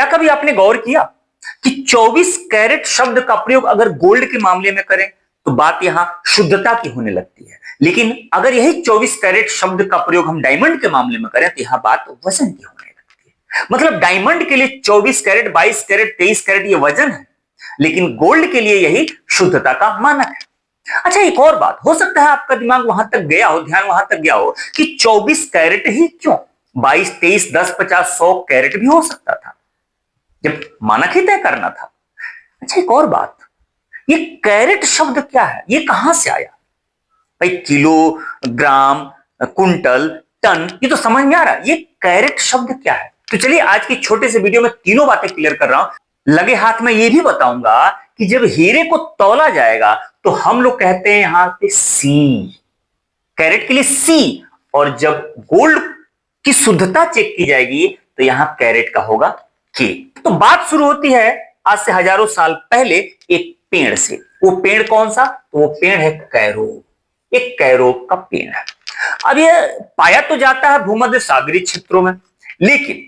क्या कभी आपने गौर किया कि 24 कैरेट शब्द का प्रयोग अगर गोल्ड के मामले में करें तो बात यहां शुद्धता की होने लगती है, लेकिन अगर यही 24 कैरेट शब्द का प्रयोग हम डायमंड के मामले में करें तो यहां बात वजन की होने लगती है। मतलब डायमंड के लिए 24 कैरेट, 22 कैरेट, 23 कैरेट ये वजन है, लेकिन गोल्ड के लिए यही शुद्धता का मानक है। अच्छा, एक और बात, हो सकता है आपका दिमाग वहां तक गया हो, ध्यान वहां तक गया हो कि 24 कैरेट ही क्यों, 22, 23, 10, 50, 100 कैरेट भी हो सकता था जब मानक ही तय करना था। अच्छा, एक और बात, ये कैरेट शब्द क्या है, ये कहां से आया? भाई किलो, ग्राम, कुंटल, टन, ये तो समझ में आ रहा है, ये कैरेट शब्द क्या है? तो चलिए आज की छोटे से वीडियो में तीनों बातें क्लियर कर रहा हूं। लगे हाथ में ये भी बताऊंगा कि जब हीरे को तौला जाएगा तो हम लोग कहते हैं यहां पे सी, कैरेट के लिए सी, और जब गोल्ड की शुद्धता चेक की जाएगी तो यहां कैरेट का होगा के। तो बात शुरू होती है आज से हजारों साल पहले एक पेड़ से। वो पेड़ कौन सा? तो वो पेड़ है कैरोब, एक कैरोब का पेड़ है। अब ये पाया तो जाता है भूमध्य सागरीय क्षेत्रों में, लेकिन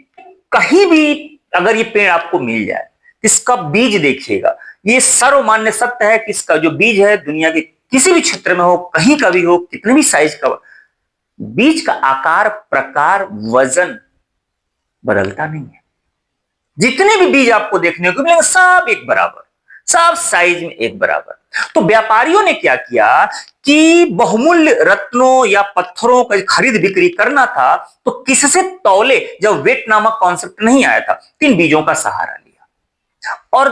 कहीं भी अगर ये पेड़ आपको मिल जाए, इसका बीज देखिएगा, ये सर्वमान्य सत्य है कि इसका जो बीज है दुनिया के किसी भी क्षेत्र में हो, कहीं का भी हो, कितने भी साइज का, बीज का आकार, प्रकार, वजन बदलता नहीं है। जितने भी बीज आपको देखने को मिलेंगे सब एक बराबर, सब साइज में एक बराबर। तो व्यापारियों ने क्या किया कि बहुमूल्य रत्नों या पत्थरों का खरीद बिक्री करना था तो किससे तौले, जब वेट नामक कॉन्सेप्ट नहीं आया था, तीन बीजों का सहारा लिया। और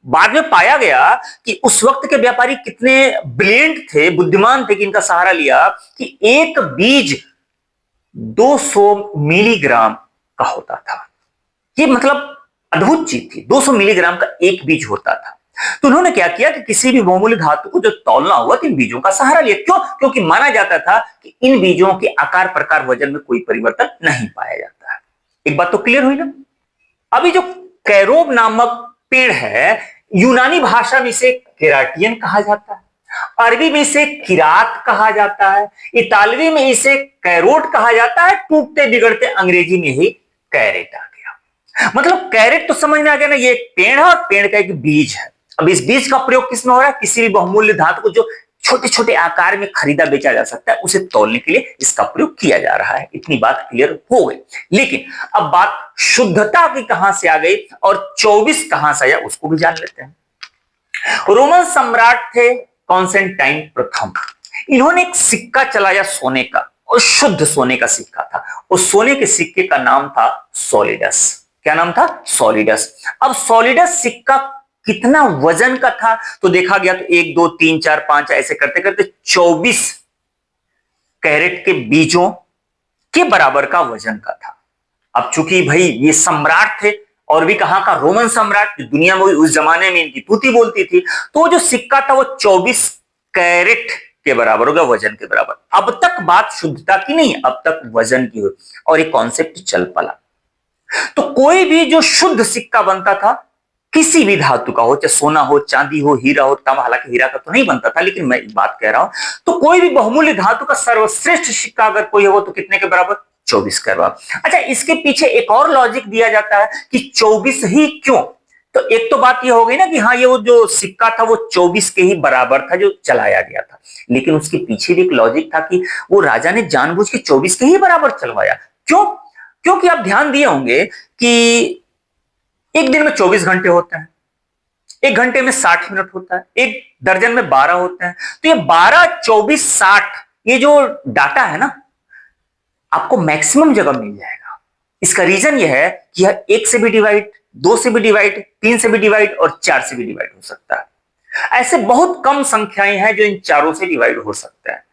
बाद में पाया गया कि उस वक्त के व्यापारी कितने ब्रिलियंट थे, बुद्धिमान थे कि इनका सहारा लिया कि एक बीज 200 मिलीग्राम का होता था। ये मतलब अद्भुत चीज थी, 200 मिलीग्राम का एक बीज होता था। तो उन्होंने क्या किया कि किसी भी बहुमूल्य धातु को जो तौलना हुआ तो इन बीजों का सहारा लिया। क्यों? क्योंकि माना जाता था कि इन बीजों के आकार, प्रकार, वजन में कोई परिवर्तन नहीं पाया जाता है। एक बात तो क्लियर हुई ना। अभी जो कैरोब नामक पेड़ है, यूनानी भाषा में इसे केराटियन कहा जाता है, अरबी में इसे किरात कहा जाता है, इतालवी में इसे कैरोट कहा जाता है, टूटते बिगड़ते अंग्रेजी में ही कैरेट आ गया। मतलब कैरेट तो समझ में आ गया ना, ये एक पेड़ है और पेड़ का एक बीज है। अब इस बीज का प्रयोग किस में हो रहा है? किसी भी बहुमूल्य धातु को जो छोटे छोटे आकार में खरीदा बेचा जा सकता है उसे तौलने के लिए इसका प्रयोग किया जा रहा है। इतनी बात क्लियर हो गई। लेकिन अब बात शुद्धता की कहां से आ गई और 24 कहां से आया उसको भी जान लेते हैं। रोमन सम्राट थे कॉन्स्टेंटाइन प्रथम। इन्होंने एक सिक्का चलाया सोने का, और शुद्ध सोने का सिक्का था। उस सोने के सिक्के का नाम था सॉलिडस। क्या नाम था? सॉलिडस। अब सॉलिडस सिक्का कितना वजन का था? तो देखा गया तो 1, 2, 3, 4, 5 ऐसे करते करते 24 कैरेट के बीजों के बराबर का वजन का था। अब चूंकि भाई ये सम्राट थे और भी कहां का, रोमन सम्राट, दुनिया में उस जमाने में इनकी तूती बोलती थी, तो जो सिक्का था वो 24 कैरेट के बराबर होगा, वजन के बराबर। अब तक बात शुद्धता की नहीं, अब तक वजन की हुई और एक कॉन्सेप्ट चल पड़ा। तो कोई भी जो शुद्ध सिक्का बनता था, किसी भी धातु का हो, चाहे सोना हो, चांदी हो, हीरा हो, तांबा, हालांकि हीरा का तो नहीं बनता था, लेकिन मैं बात कह रहा हूं, तो कोई भी बहुमूल्य धातु का सर्वश्रेष्ठ सिक्का अगर कोई हो तो कितने के बराबर? 24 के बराबर। अच्छा, इसके पीछे एक और लॉजिक दिया जाता है कि 24 ही क्यों? तो एक तो बात ये हो गई ना कि हाँ, ये वो जो सिक्का था वो 24 के ही बराबर था जो चलाया गया था, लेकिन उसके पीछे भी एक लॉजिक था कि वो राजा ने जानबूझ के 24 के ही बराबर चलवाया। क्यों? क्योंकि आप ध्यान दिए होंगे कि एक दिन में 24 घंटे होते हैं, एक घंटे में 60 मिनट होता है, एक दर्जन में 12 होते हैं। तो ये 12, 24, 60 ये जो डाटा है ना, आपको मैक्सिमम जगह मिल जाएगा। इसका रीजन यह है कि यह 1 से भी डिवाइड, 2 से भी डिवाइड, 3 से भी डिवाइड और 4 से भी डिवाइड हो सकता है। ऐसे बहुत कम संख्याएं हैं जो इन चारों से डिवाइड हो सकता है।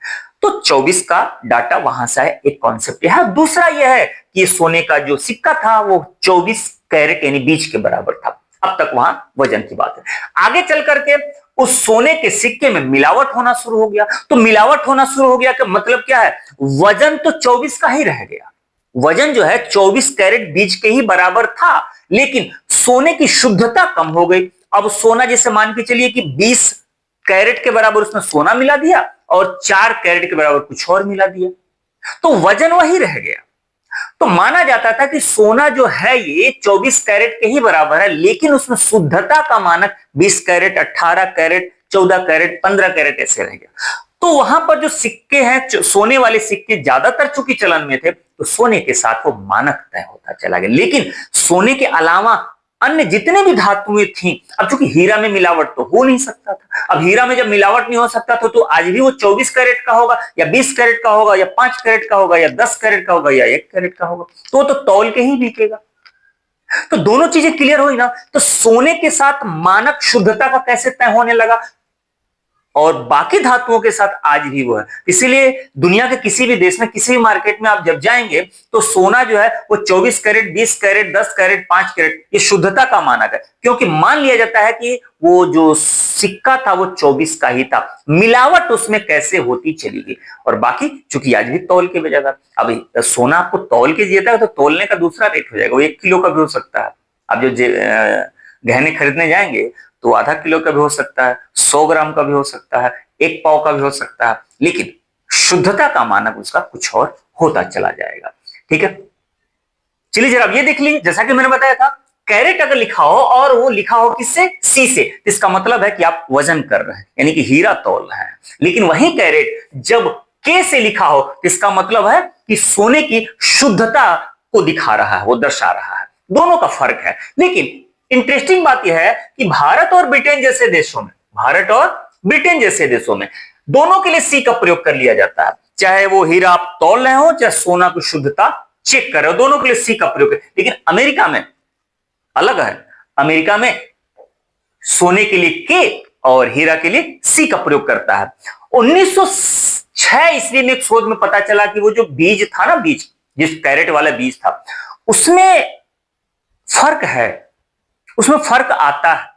तो 24 का डाटा वहां से है, एक कॉन्सेप्ट यह है। दूसरा यह है कि सोने का जो सिक्का था वो 24 कैरेट यानी बीज के बराबर था। अब तक वहां वजन की बात है। आगे चल करके उस सोने के सिक्के में मिलावट होना शुरू हो गया। तो मिलावट होना शुरू हो गया का मतलब क्या है? वजन तो 24 का ही रह गया, वजन जो है 24 कैरेट बीज के ही बराबर था, लेकिन सोने की शुद्धता कम हो गई। अब सोना जैसे मान के चलिए कि 20 कैरेट के बराबर उसमें सोना मिला दिया और 4 कैरेट के बराबर कुछ और मिला दिया, तो वजन वही रह गया। तो माना जाता था कि सोना जो है ये 24 कैरेट के ही बराबर है, लेकिन उसमें शुद्धता का मानक 20 कैरेट, 18 कैरेट, 14 कैरेट, 15 कैरेट ऐसे रह गया। तो वहां पर जो सिक्के हैं, सोने वाले सिक्के ज्यादातर चूंकि चलन में थे, तो सोने के साथ वो मानक तय होता चला गया। लेकिन सोने के अलावा अन्य जितने भी धातुएं थी, अब चूंकि हीरा में मिलावट तो हो नहीं सकता था, अब हीरा में जब मिलावट नहीं हो सकता था तो आज भी वो 24 कैरेट का होगा या 20 कैरेट का होगा या 5 कैरेट का होगा या 10 कैरेट का होगा या 1 कैरेट का होगा, तो तौल के ही बिकेगा। तो दोनों चीजें क्लियर हुई ना। तो सोने के साथ मानक शुद्धता का कैसे तय होने लगा, और बाकी धातुओं के साथ आज भी वो है। इसीलिए दुनिया के किसी भी देश में, किसी भी मार्केट में आप जब जाएंगे तो सोना जो है वो 24 कैरेट, 20 कैरेट, 10 कैरेट, 5 कैरेट, ये शुद्धता का मानक है, क्योंकि मान लिया जाता है कि वो जो सिक्का था वो 24 का ही था, मिलावट उसमें कैसे होती चली गई। और बाकी चूंकि आज भी तौल के बजाय, अभी सोना आपको तौल के दिया था तो तौलने का दूसरा रेट हो जाएगा, वो 1 किलो का भी हो सकता है। आप जो गहने खरीदने जाएंगे तो आधा किलो का भी हो सकता है, 100 ग्राम का भी हो सकता है, 1 पाव का भी हो सकता है, लेकिन शुद्धता का मानक उसका कुछ और होता चला जाएगा। ठीक है, चलिए जरा ये देख लीजिए, जैसा कि मैंने बताया था, कैरेट अगर लिखा हो और वो लिखा हो किससे, सी से, इसका मतलब है कि आप वजन कर रहे हैं, यानी कि हीरा तौल रहे हैं। लेकिन वही कैरेट जब के से लिखा हो तो इसका मतलब है कि सोने की शुद्धता को दिखा रहा है, वो दर्शा रहा है। दोनों का फर्क है। लेकिन इंटरेस्टिंग बात यह है कि भारत और ब्रिटेन जैसे देशों में, भारत और ब्रिटेन जैसे देशों में दोनों के लिए सी का प्रयोग कर लिया जाता है, चाहे वो हीरा आप तौल रहे हो चाहे सोना की शुद्धता चेक कर रहे हो, दोनों के लिए सी का प्रयोग है। लेकिन अमेरिका में अलग है, अमेरिका में सोने के लिए के और हीरा के लिए सी का प्रयोग करता है। 1906 ईस्वी में एक शोध में पता चला कि वो जो बीज था ना, बीज जिस कैरेट वाला बीज था उसमें फर्क है, उसमें फर्क आता है।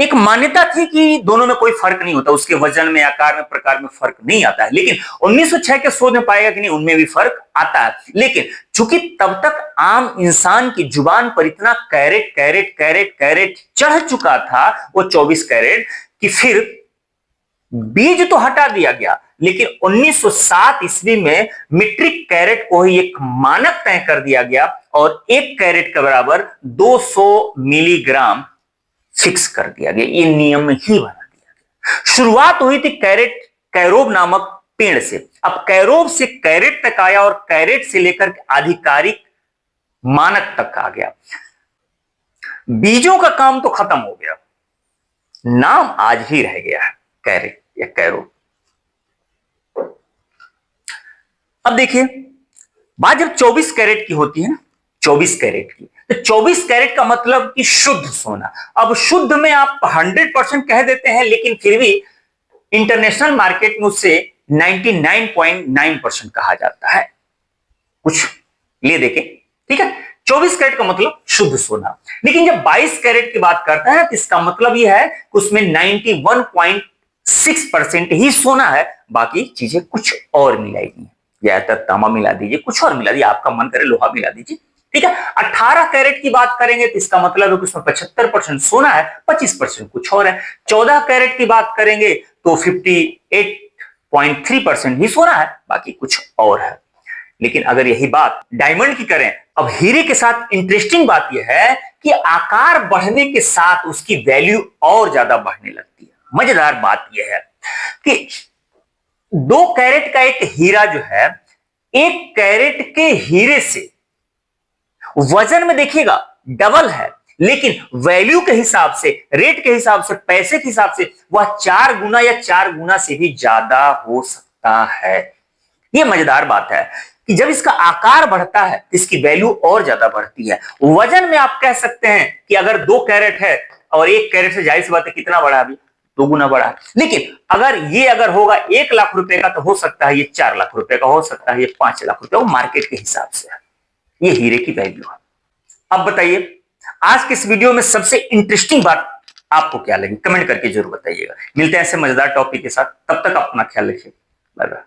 एक मान्यता थी कि दोनों में कोई फर्क नहीं होता, उसके वजन में, आकार में, प्रकार में फर्क नहीं आता है, लेकिन 1906 के शोध में पाएगा कि नहीं, उनमें भी फर्क आता है। लेकिन चूंकि तब तक आम इंसान की जुबान पर इतना कैरेट कैरेट कैरेट कैरेट चढ़ चुका था, वो 24 कैरेट, कि फिर बीज तो हटा दिया गया, लेकिन 1907 ईस्वी में मीट्रिक कैरेट को ही एक मानक तय कर दिया गया और 1 कैरेट के बराबर 200 मिलीग्राम फिक्स कर दिया गया। ये नियम ही बना दिया गया। शुरुआत हुई थी कैरोब नामक पेड़ से। अब कैरोब से कैरेट तक आया और कैरेट से लेकर आधिकारिक मानक तक आ गया। बीजों का काम तो खत्म हो गया, नाम आज ही रह गया है, कैरेट या कैरोब। अब देखिए, बात जब 24 कैरेट की होती है ना, 24 कैरेट की, तो 24 कैरेट का मतलब कि शुद्ध सोना। अब शुद्ध में आप 100% कह देते हैं, लेकिन फिर भी इंटरनेशनल मार्केट में उससे 99.9% कहा जाता है, कुछ ले देके। ठीक है, 24 कैरेट का मतलब शुद्ध सोना। लेकिन जब 22 कैरेट की बात करता है तो इसका मतलब यह है कि उसमें 91.6% ही सोना है, बाकी चीजें कुछ और मिलाई गई, ज्यादातर तांबा मिला दीजिए, कुछ और मिला दीजिए, आपका मन करे लोहा मिला दीजिए। ठीक है, 18 कैरेट की बात करेंगे तो इसका मतलब है कि उसमें 75% सोना है, 25% कुछ और है। 14 कैरेट की बात करेंगे तो 58.3% ही सोना है, बाकी कुछ और है। लेकिन अगर यही बात डायमंड की करें, अब हीरे के साथ इंटरेस्टिंग बात यह है कि आकार बढ़ने के साथ उसकी वैल्यू और ज्यादा बढ़ने लगती है। मजेदार बात यह है कि 2 कैरेट का एक हीरा जो है, 1 कैरेट के हीरे से वजन में देखिएगा डबल है, लेकिन वैल्यू के हिसाब से, रेट के हिसाब से, पैसे के हिसाब से वह 4 गुना या 4 गुना से भी ज्यादा हो सकता है। यह मजेदार बात है कि जब इसका आकार बढ़ता है इसकी वैल्यू और ज्यादा बढ़ती है। वजन में आप कह सकते हैं कि अगर 2 कैरेट है और 1 कैरेट से जाहिर सी बात है कितना बड़ा, अभी 2 गुना बड़ा है। लेकिन अगर होगा 1 लाख रुपए का तो हो सकता है ये 4 लाख रुपए का, हो सकता है ये 5 लाख रुपए, वो मार्केट के हिसाब से है। ये हीरे की वैल्यू है। अब बताइए, आज के इस वीडियो में सबसे इंटरेस्टिंग बात आपको क्या लगी, कमेंट करके जरूर बताइएगा। मिलते हैं ऐसे मजेदार टॉपिक के साथ, तब तक अपना ख्याल रखिए, बाय बाय।